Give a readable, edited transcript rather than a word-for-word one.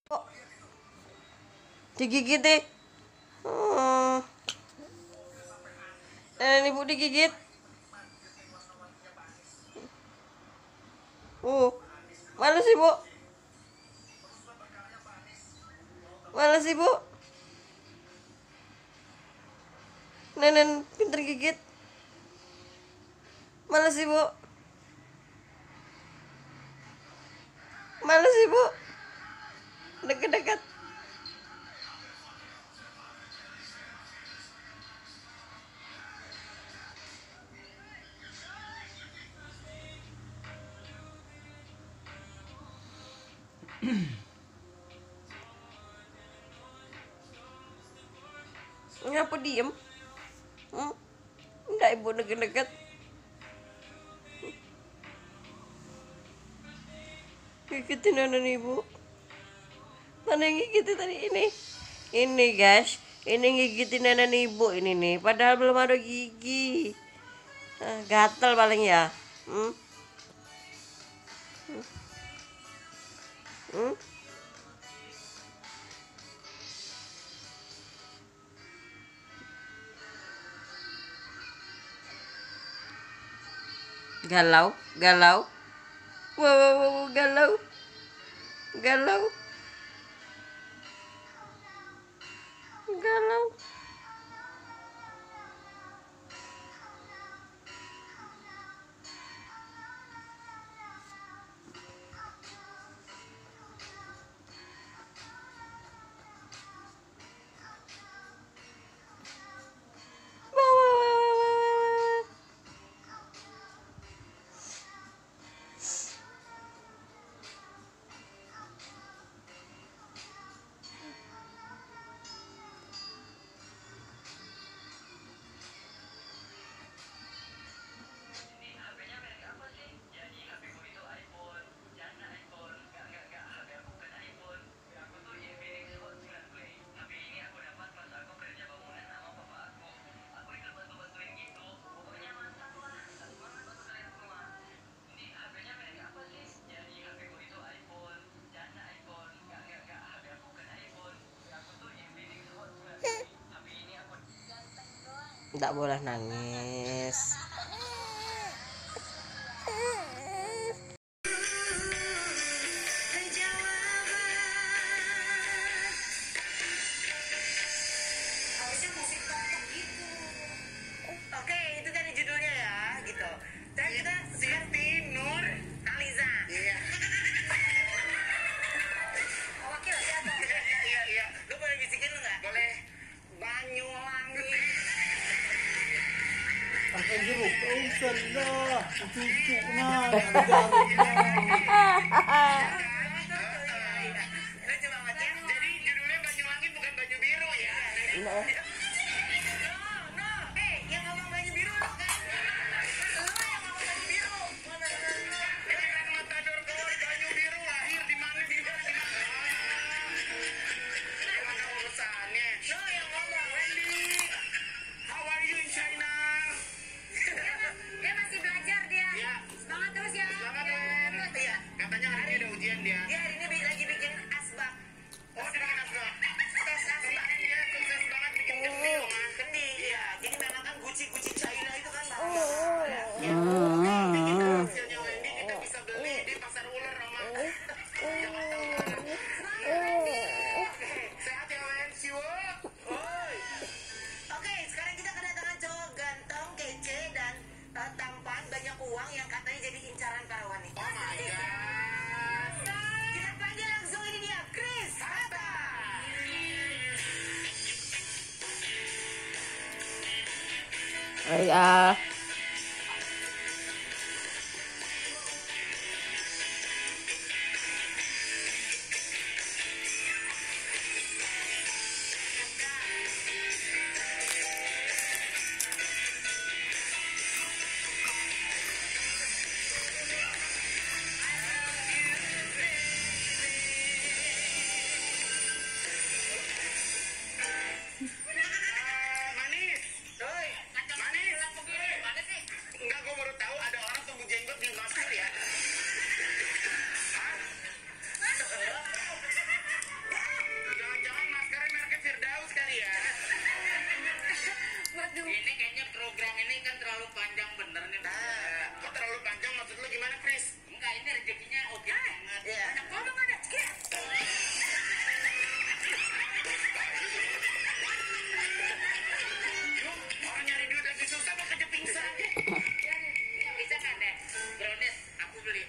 Kok digigit deh. Ibu digigit. Mana sih, Bu? Mana sih, Bu? Nenek pinter gigit. Mana sih, Bu? Mana sih, Bu? Dekat-dekat. Ngapa diem? Enggak, Ibu deket-deket. Gigitin nenek Ibu. Mana yang gigitin tadi ini? Ini guys, ini gigitin nenek Ibu ini nih. Padahal belum ada gigi. Gatel paling ya. Galau, galau. Wow, galau. Galau. Galau. Nggak boleh nangis. Oke, itu kan judulnya ya, gitu. Dan kita Siti Nur Aliza. Iya. Wakil siapa? Iya. Lu boleh bisikin lu nggak? Boleh. Banyuwangi. Pakai jeruk, usah dah, cucu nah, Jadi judulnya Banyuwangi bukan baju biru ya. Yang ngomong baju biru lu kan? Lu yang ngomong baju biru. Giliran Matador keluar baju biru, lahir di mana di mana? Gimana urusannya? Lu yang ngomong, Wendy. How are you in China? Dia masih belajar dia. Iya. Semangat terus ya. Selamat, Wen. Iya. Katanya hari ini ada ujian dia. Dia hari ini lagi bikin asbak. Oh, dia bikin asbak. Tes asbak dia sukses banget bikin kendi, kendi. Iya. Jadi memang kan guci China itu kan mahal. Ya. Hasilnya Wendy kita bisa beli di pasar ular sama. Sehat ya Wen, siwo. Oi. Oke, sekarang kita kedatangan cowok ganteng, kece dan tampan, banyak uang yang katanya jadi incaran para wanita. Oh my god. Kita panggil langsung, ini dia, Chris Hatta. Ya. Manis. Oi, manis. beli.